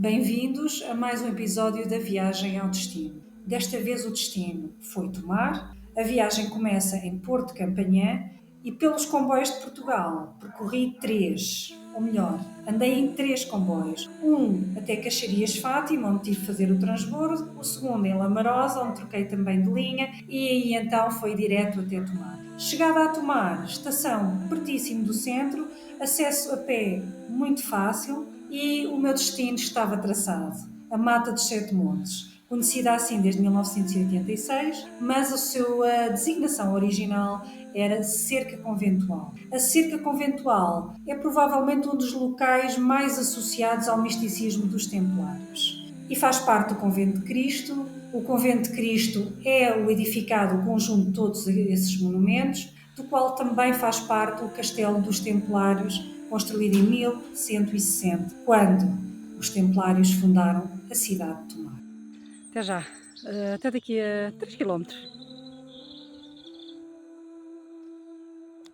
Bem-vindos a mais um episódio da Viagem ao Destino. Desta vez o destino foi Tomar. A viagem começa em Porto de Campanhã e pelos comboios de Portugal percorri três, ou melhor, andei em três comboios. Um até Caxarias Fátima, onde tive de fazer o transbordo, o segundo em Lamarosa, onde troquei também de linha, e aí então foi direto até Tomar. Chegada a Tomar, estação pertíssimo do centro, acesso a pé muito fácil e o meu destino estava traçado. A Mata dos Sete Montes, conhecida assim desde 1986, mas a sua designação original era Cerca Conventual. A Cerca Conventual é provavelmente um dos locais mais associados ao misticismo dos Templários e faz parte do Convento de Cristo. O Convento de Cristo é o edificado, o conjunto de todos esses monumentos, do qual também faz parte o Castelo dos Templários, construído em 1160, quando os Templários fundaram a cidade de Tomar. Até já. Até daqui a 3 quilómetros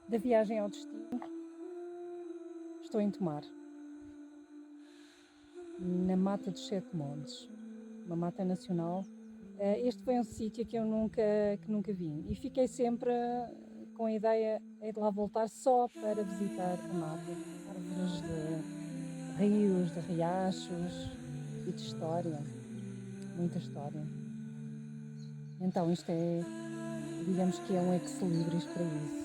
da viagem ao destino. Estou em Tomar, na Mata dos Sete Montes, uma mata nacional. Este foi um sítio que eu nunca vim e fiquei sempre com a ideia de lá voltar só para visitar a mata. Árvores de rios, de riachos e de história, muita história. Então isto é, digamos que é um ex-libris para isso.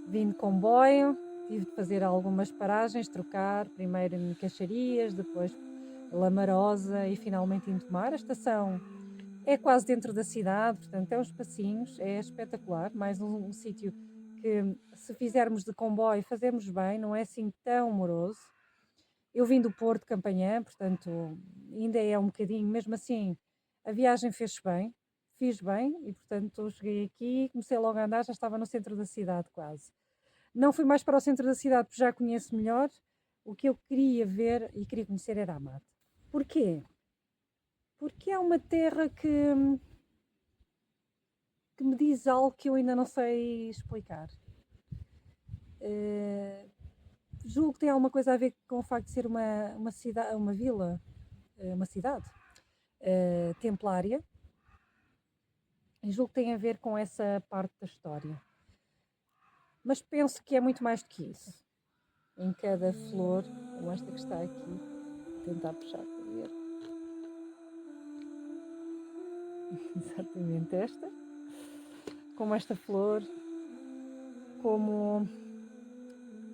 Vim de comboio, tive de fazer algumas paragens, trocar, primeiro em Caxarias, depois Lamarosa e finalmente em Tomar. A estação é quase dentro da cidade, portanto é uns passinhos, é espetacular, mais um sítio que se fizermos de comboio fazemos bem, não é assim tão moroso. Eu vim do Porto de Campanhã, portanto ainda é um bocadinho, mesmo assim a viagem fez bem, fiz bem e portanto cheguei aqui, comecei logo a andar, já estava no centro da cidade quase. Não fui mais para o centro da cidade porque já conheço melhor. O que eu queria ver e queria conhecer era a mata. Porquê? Porque é uma terra que me diz algo que eu ainda não sei explicar. Julgo que tem alguma coisa a ver com o facto de ser uma cidade, uma vila, uma cidade templária. E julgo que tem a ver com essa parte da história. Mas penso que é muito mais do que isso. Em cada flor, como esta que está aqui, vou tentar puxar para ver. Exatamente esta. Como esta flor, como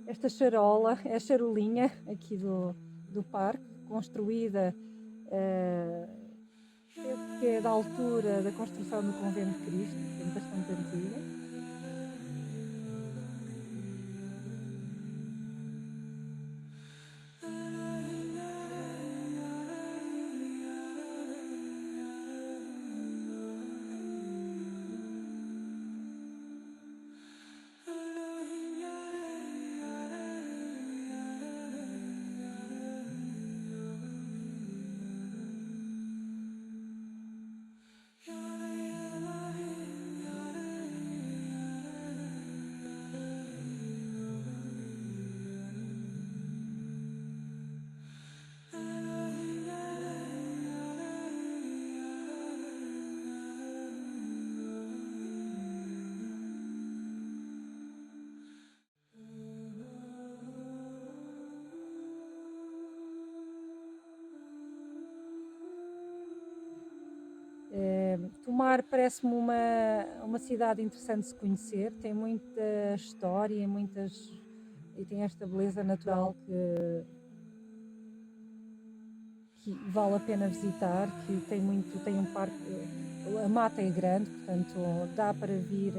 esta charola, é a charolinha aqui do parque, construída, penso que é da altura da construção do Convento de Cristo, portanto bastante antiga. Tomar parece-me uma cidade interessante de se conhecer, tem muita história, e tem esta beleza natural que que vale a pena visitar, que tem um parque, a mata é grande, portanto dá para vir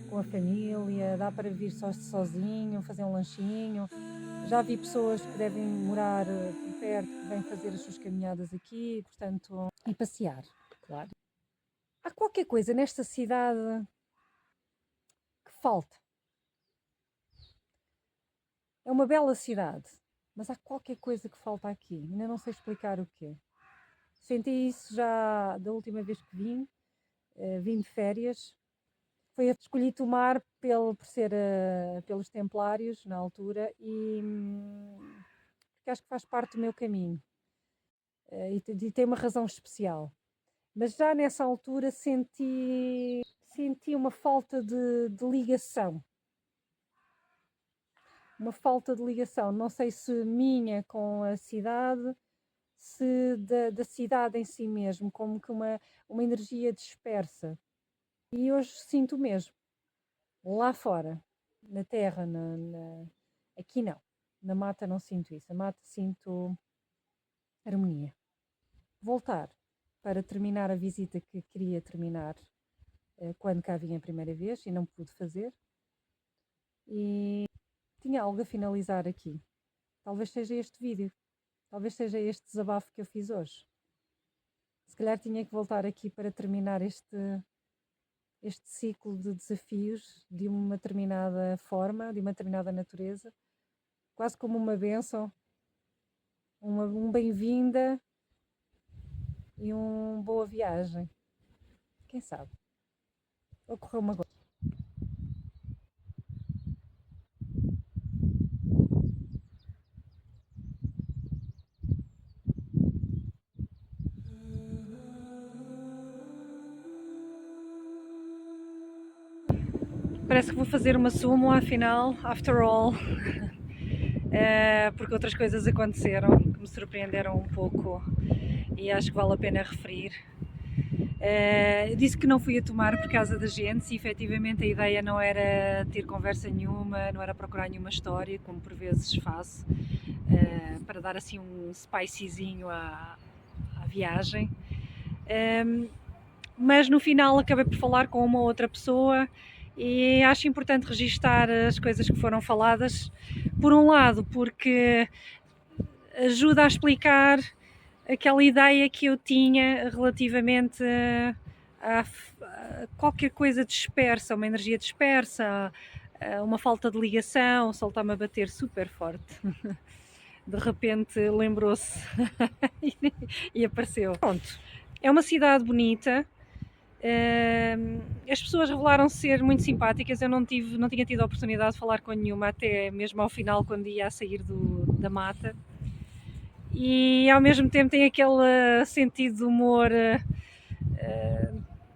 com a família, dá para vir sozinho, fazer um lanchinho. Já vi pessoas que devem morar por perto, que vêm fazer as suas caminhadas aqui, portanto, e passear, claro. Há qualquer coisa nesta cidade que falta. É uma bela cidade, mas há qualquer coisa que falta aqui. Ainda não sei explicar o quê. Senti isso já da última vez que vim de férias. Escolhi Tomar por ser pelos Templários na altura e porque acho que faz parte do meu caminho e tem uma razão especial. Mas já nessa altura senti uma falta de ligação. Uma falta de ligação, não sei se minha com a cidade, se da cidade em si mesmo, como que uma energia dispersa. E hoje sinto mesmo, lá fora, na terra, aqui não, na mata não sinto isso, na mata sinto harmonia. Voltar para terminar a visita que queria terminar quando cá vim a primeira vez e não pude fazer. E tinha algo a finalizar aqui. Talvez seja este vídeo, talvez seja este desabafo que eu fiz hoje. Se calhar tinha que voltar aqui para terminar este ciclo de desafios de uma determinada forma, de uma determinada natureza, quase como uma bênção, um bem-vinda e uma boa viagem. Quem sabe? Ocorreu uma coisa. Parece que vou fazer uma súmula, afinal, after all, porque outras coisas aconteceram que me surpreenderam um pouco e acho que vale a pena referir. Disse que não fui a Tomar por causa da gente, e efetivamente a ideia não era ter conversa nenhuma, não era procurar nenhuma história, como por vezes faço, para dar assim um spicyzinho à viagem. Mas no final acabei por falar com uma outra pessoa e acho importante registar as coisas que foram faladas, por um lado porque ajuda a explicar aquela ideia que eu tinha relativamente a qualquer coisa dispersa, uma energia dispersa, uma falta de ligação. O sol está-me a bater super forte. De repente lembrou-se e apareceu. Pronto, é uma cidade bonita. As pessoas revelaram-se ser muito simpáticas. Eu não tinha tido a oportunidade de falar com nenhuma, até mesmo ao final, quando ia a sair da mata. E ao mesmo tempo tem aquele sentido de humor,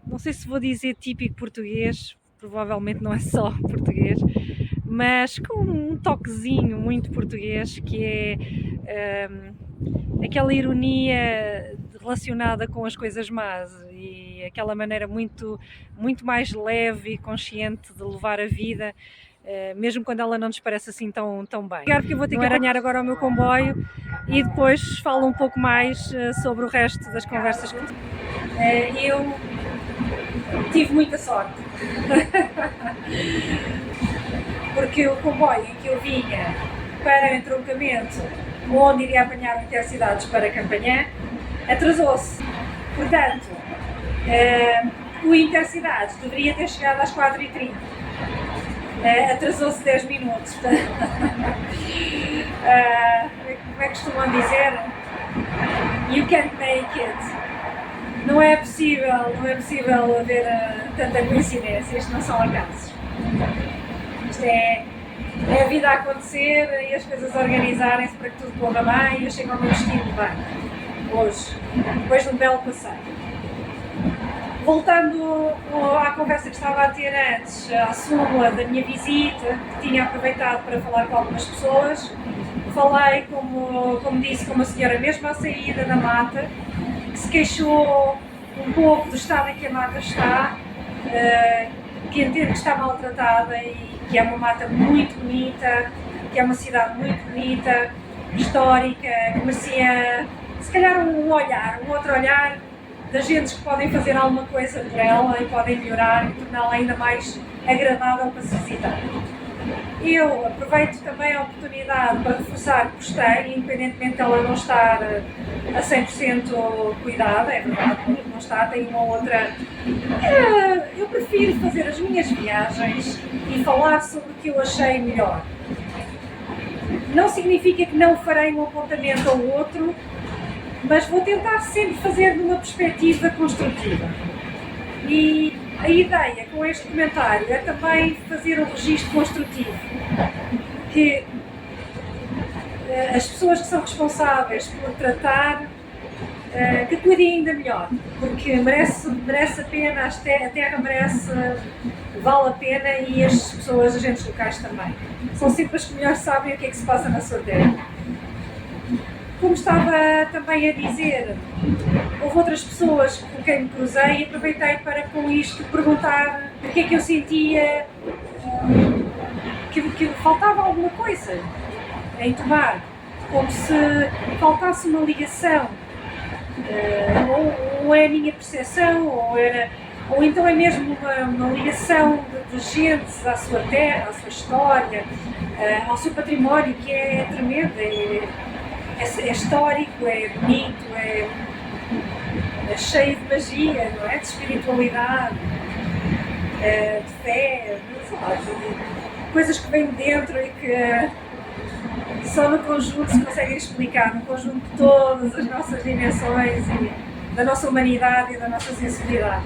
não sei se vou dizer típico português, provavelmente não é só português, mas com um toquezinho muito português, que é aquela ironia relacionada com as coisas más e aquela maneira muito, muito mais leve e consciente de levar a vida, mesmo quando ela não nos parece assim tão bem. Porque eu vou ter que apanhar agora o meu comboio e depois falo um pouco mais sobre o resto das conversas que tive. Eu tive muita sorte, porque o comboio em que eu vinha para o entroncamento, onde iria apanhar o Intercidades para Campanhã, atrasou-se. Portanto, o Intercidades deveria ter chegado às 4h30. Atrasou-se 10 minutos. Como é que costumam dizer? You can't make it. Não é possível haver tanta coincidência. Isto não são acasos. Isto é a vida a acontecer e as coisas organizarem-se para que tudo corra bem e eu chego ao meu destino bem. Hoje, depois de um belo passeio. Voltando à conversa que estava a ter antes, à súmula da minha visita, que tinha aproveitado para falar com algumas pessoas, falei, como disse, com uma senhora mesmo à saída da mata, que se queixou um pouco do estado em que a mata está, que entende que está maltratada e que é uma mata muito bonita, que é uma cidade muito bonita, histórica, comerciante, se calhar um outro olhar das gentes que podem fazer alguma coisa por ela e podem melhorar e torná-la ainda mais agradável para se visitar. Eu aproveito também a oportunidade para reforçar que gostei, independentemente de ela não estar a 100% cuidada, é verdade, não está, tem uma outra... Eu prefiro fazer as minhas viagens e falar sobre o que eu achei melhor. Não significa que não farei um apontamento ao outro, mas vou tentar sempre fazer numa perspectiva construtiva. E a ideia com este comentário é também fazer um registro construtivo, que as pessoas que são responsáveis por tratar, que cuidem ainda melhor, porque merece a pena, a terra merece, vale a pena, e as pessoas, agentes locais também. São sempre as que melhor sabem o que é que se passa na sua terra. Como estava também a dizer, houve outras pessoas com quem me cruzei e aproveitei para com isto perguntar o que é que eu sentia, que faltava alguma coisa em Tomar, como se faltasse uma ligação, ou é a minha percepção, ou então é mesmo uma ligação de gentes à sua terra, à sua história, ao seu património, que é tremendo. É histórico, é bonito, é cheio de magia, não é? De espiritualidade, de fé, de coisas que vêm de dentro e que só no conjunto se conseguem explicar, no conjunto de todas as nossas dimensões e da nossa humanidade e da nossa sensibilidade.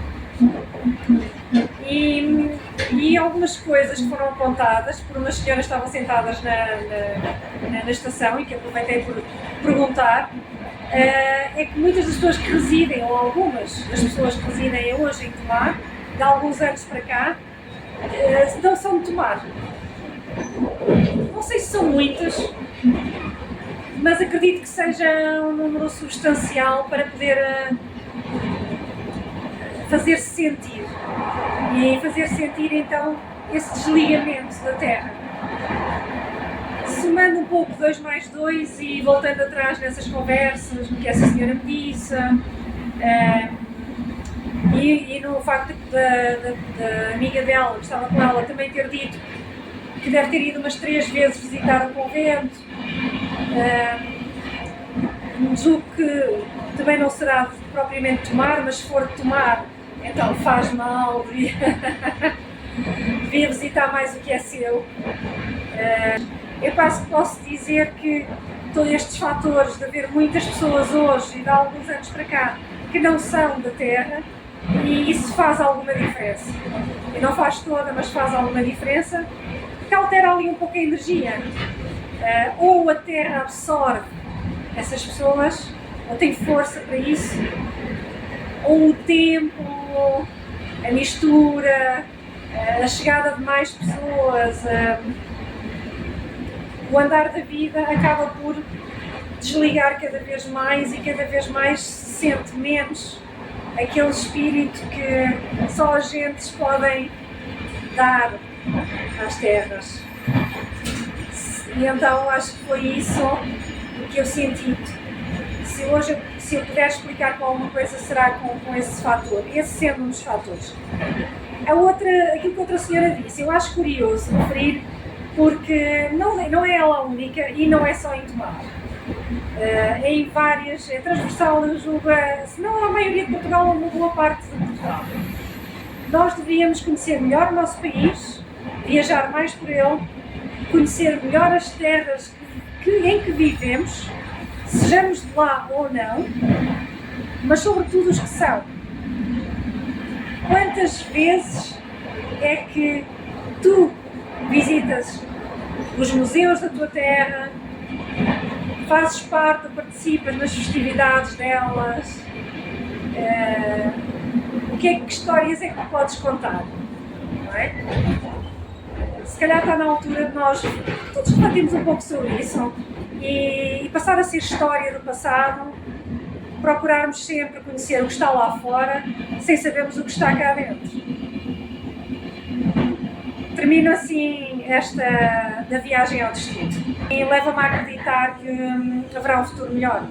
E algumas coisas que foram apontadas por umas senhoras que estavam sentadas na estação e que aproveitei por perguntar, é que muitas das pessoas que residem, ou algumas das pessoas que residem hoje em Tomar, de alguns anos para cá, não são de Tomar. Não sei se são muitas, mas acredito que seja um número substancial para poder fazer-se sentir, e fazer sentir então esse desligamento da Terra. Somando um pouco 2 mais 2 e voltando atrás nessas conversas, no que essa senhora me disse, e no facto da amiga dela, que estava com ela, também ter dito que deve ter ido umas 3 vezes visitar o convento, julgo que também não será propriamente Tomar, mas se for de Tomar, então faz mal, devia visitar mais o que é seu. Eu quase que posso dizer que todos estes fatores de haver muitas pessoas hoje e de alguns anos para cá que não são da Terra, e isso faz alguma diferença. E não faz toda, mas faz alguma diferença, porque altera ali um pouco a energia. Ou a Terra absorve essas pessoas, ou tem força para isso, ou o tempo, a mistura, a chegada de mais pessoas, o andar da vida acaba por desligar cada vez mais, e cada vez mais se sente menos aquele espírito que só as gentes podem dar às terras. E então acho que foi isso que eu senti. Se eu puder explicar com alguma coisa, será com esse fator, esse sendo um dos fatores. Aquilo que outra senhora disse, eu acho curioso referir, porque não é ela a única e não é só em Tomar. É em várias, é transversal, eu julgo, se não a maioria de Portugal, uma boa parte de Portugal. Nós deveríamos conhecer melhor o nosso país, viajar mais por ele, conhecer melhor as terras em que vivemos, sejamos de lá ou não, mas sobretudo os que são. Quantas vezes é que tu visitas os museus da tua terra, fazes parte, participas nas festividades delas, que histórias é que podes contar, não é? Se calhar está na altura de nós todos refletirmos um pouco sobre isso e passar a ser história do passado, procurarmos sempre conhecer o que está lá fora, sem sabermos o que está cá dentro. Termino assim esta da viagem ao destino e leva-me a acreditar que haverá um futuro melhor.